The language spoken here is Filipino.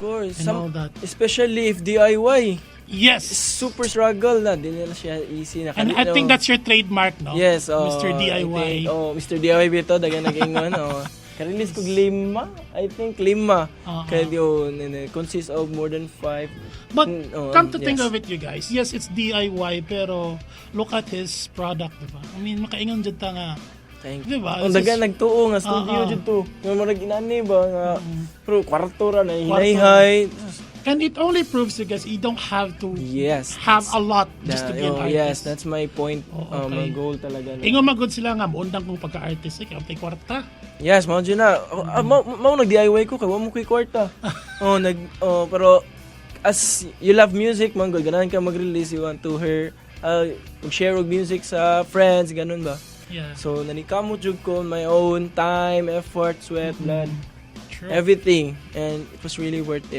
course. and all that. Especially if DIY. Yes. Super struggle na. Di nila siya easy na. And I think that's your trademark, no? Yes. Mr. DIY. Mr. DIY bito. Daga nag-ingon. Ka-release ko 5. I think 5. Kaya yun, consists of more than 5. But come to think of it, you guys, yes, it's DIY, pero look at his product, diba? I mean, makaingon dyan ta nga. Thank you. Diba? Ang daga nagtuo nga studio dyan to. Nga marag inani ba nga. Pero kwarto ra na hinay-hay. And it only proves you guys you don't have to have a lot just to be an artist. Yes, that's my point. Okay. My goal talaga. Ingon magod sila nga muundang kung pagka-artist kay kay kwarta. Yes, mao dyan na. Mao nag-DIY ko kay wa mo ko'y kwarta. Pero as you love music, man, ganahan ka mag-release, you want to hear mag-share og music sa friends, ganun ba? Yeah. So nanikamot jud ko my own time, effort, sweat, blood, True. everything, and it was really worth it.